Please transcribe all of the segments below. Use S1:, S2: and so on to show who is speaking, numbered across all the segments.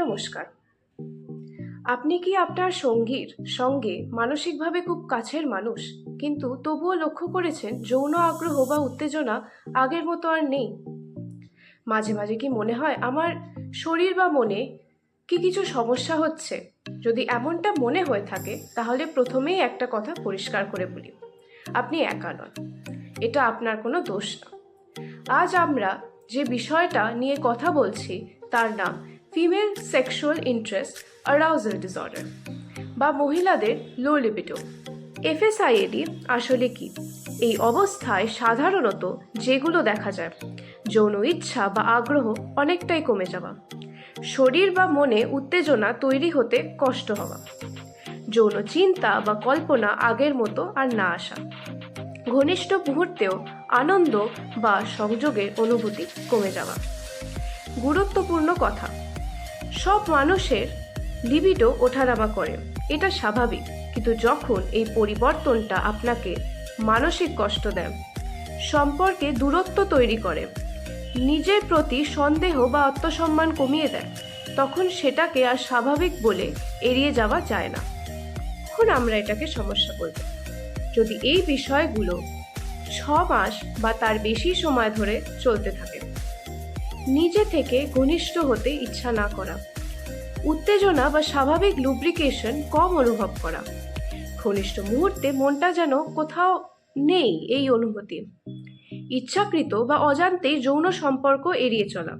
S1: নমস্কার। আপনি কি আপনার সঙ্গীর সঙ্গে মানসিকভাবে খুব কাছের মানুষ, কিন্তু তবুও লক্ষ্য করেছেন যৌন আগ্রহ বা উত্তেজনা আগের মতো আর নেই? মাঝে মাঝে কি মনে হয় আমার শরীর বা মনে কি কিছু সমস্যা হচ্ছে? যদি এমনটা মনে হয়ে থাকে, তাহলে প্রথমেই একটা কথা পরিষ্কার করে বলি, আপনি একা নন। এটা আপনার কোনো দোষ না। আজ আমরা যে বিষয়টা নিয়ে কথা বলছি তার নাম female sexual interest arousal disorder বা মহিলাদের লো লিবিডো। এফএসআইএডি আসলে কি? এই অবস্থায় সাধারণত যেগুলো দেখা যায়, যৌন ইচ্ছা বা আগ্রহ অনেকটাই কমে যাওয়া, শরীর বা মনে উত্তেজনা তৈরি হতে কষ্ট হওয়া, যৌন চিন্তা বা কল্পনা আগের মতো আর না আসা, ঘনিষ্ঠ মুহূর্তেও আনন্দ বা সংযোগের অনুভূতি কমে যাওয়া। গুরুত্বপূর্ণ কথা, সব মানুষের লিবিডো ওঠানামা করে, এটা স্বাভাবিক। কিন্তু যখন এই পরিবর্তনটা আপনাকে মানসিক কষ্ট দেয়, সম্পর্কে দূরত্ব তৈরি করে, নিজের প্রতি সন্দেহ বা আত্মসম্মান কমিয়ে দেয়, তখন সেটাকে আর স্বাভাবিক বলে এড়িয়ে যাওয়া যায় না। তখন আমরা এটাকে সমস্যা বলবো। যদি এই বিষয়গুলো 6 মাস বা তার বেশি সময় ধরে চলতে থাকে, নিজে থেকে ঘনিষ্ঠ হতে ইচ্ছা না করা, উত্তেজনা বা স্বাভাবিক লুব্রিকেশন কম অনুভব করা, ঘনিষ্ঠ মুহূর্তে মনটা যেন কোথাও নেই এই অনুভূতি, ইচ্ছাকৃত বা অজান্তেই যৌন সম্পর্ক এড়িয়ে চলা,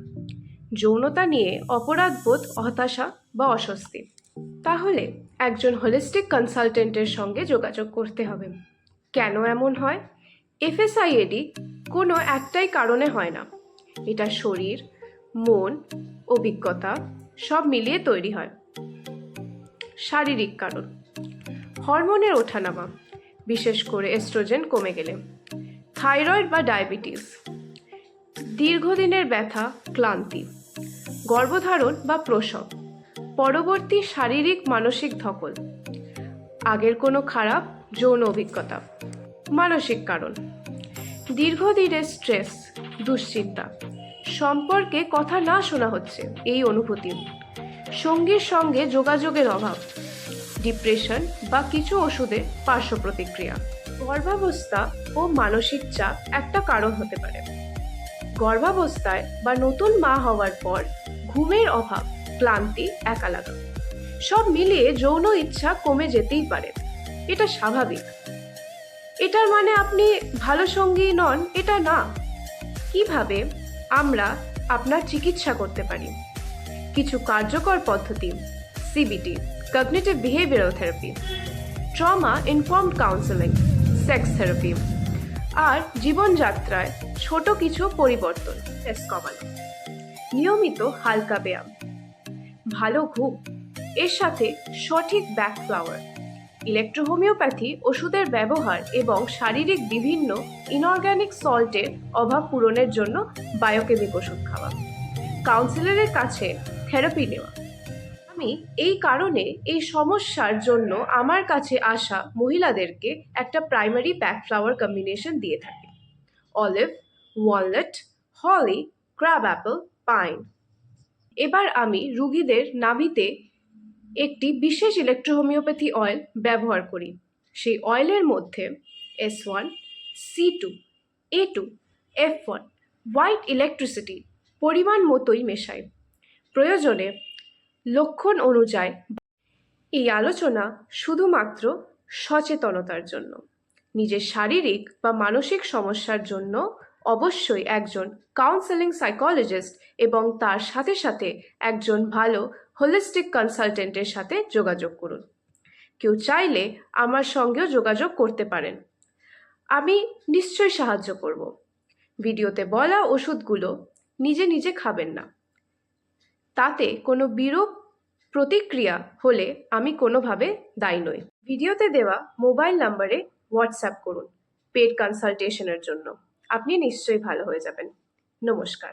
S1: যৌনতা নিয়ে অপরাধবোধ, হতাশা বা অস্বস্তি, তাহলে একজন হোলিস্টিক কনসালটেন্টের সঙ্গে যোগাযোগ করতে হবে। কেন এমন হয়? এফএসআইএডি কোনো একটাই কারণে হয় না। এটা শরীর, মন, অভিজ্ঞতা সব মিলিয়ে তৈরি হয়। শারীরিক কারণ: হরমোনের ওঠানামা, বিশেষ করে এস্ট্রোজেন কমে গেলে, থাইরয়েড বা ডায়াবেটিস, দীর্ঘদিনের ব্যথা, ক্লান্তি, গর্ভধারণ বা প্রসব, পরবর্তী শারীরিক মানসিক ধকল, আগের কোনো খারাপ যৌন অভিজ্ঞতা। মানসিক কারণ: দীর্ঘদিনের স্ট্রেস, দুশ্চিন্তা, সম্পর্কে কথা না শোনা হচ্ছে এই অনুভূতি, সঙ্গীর সঙ্গে যোগাযোগের অভাব, ডিপ্রেশন বা কিছু ওষুধের পার্শ্ব প্রতিক্রিয়া। গর্ভাবস্থা ও মানসিক চাপ একটা কারণ হতে পারে। গর্ভাবস্থায় বা নতুন মা হওয়ার পর ঘুমের অভাব, ক্লান্তি, একা লাগা, সব মিলিয়ে যৌন ইচ্ছা কমে যেতেই পারে। এটা স্বাভাবিক। এটার মানে আপনি ভালো সঙ্গী নন, এটা না। কিভাবে আমরা আপনার চিকিৎসা করতে পারি? কিছু কার্যকর পদ্ধতি: CBT, cognitive behavioural therapy, trauma informed counselling, sex therapy, আর জীবনযাত্রায় ছোট কিছু পরিবর্তন, স্ট্রেস কমানো, নিয়মিত হালকা ব্যায়াম, ভালো ঘুম, এর সাথে সঠিক ব্যাক ফ্লাওয়ার, ইলেকট্রোহোমিওপ্যাথি ওষুধের ব্যবহার এবং শারীরিক বিভিন্ন ইনঅর্গ্যানিক সল্টের অভাব পূরণের জন্য বায়োকেমিক ওষুধ খাওয়া, কাউন্সিলরের কাছে থেরাপি নেওয়া। আমি এই কারণে এই সমস্যার জন্য আমার কাছে আসা মহিলাদেরকে একটা প্রাইমারি ব্যাক ফ্লাওয়ার কম্বিনেশন দিয়ে থাকি: অলিভ, ওয়ালনাট, হলি, ক্র্যাব অ্যাপল, পাইন। এবার আমি রুগীদের নাভিতে একটি বিশেষ ইলেকট্রোহোমিওপ্যাথি অয়েল ব্যবহার করি। সেই অয়েলের মধ্যে S1, C2, A2, F1, white electricity পরিমাণ মতোই মেশাই, প্রয়োজনে লক্ষণ অনুযায়ী। এই আলোচনা শুধুমাত্র সচেতনতার জন্য। নিজের শারীরিক বা মানসিক সমস্যার জন্য অবশ্যই একজন কাউন্সেলিং সাইকোলজিস্ট এবং তার সাথে সাথে একজন ভালো হোলিস্টিক কনসালটেন্টের সাথে যোগাযোগ করুন। কেউ চাইলে আমার সঙ্গেও যোগাযোগ করতে পারেন, আমি নিশ্চয়ই সাহায্য করব। ভিডিওতে বলা ওষুধগুলো নিজে নিজে খাবেন না। তাতে কোনো বিরূপ প্রতিক্রিয়া হলে আমি কোনোভাবে দায়ী নই। ভিডিওতে দেওয়া মোবাইল নম্বরে হোয়াটসঅ্যাপ করুন পেড কনসালটেশনের জন্য। আপনি নিশ্চয়ই ভালো হয়ে যাবেন। নমস্কার।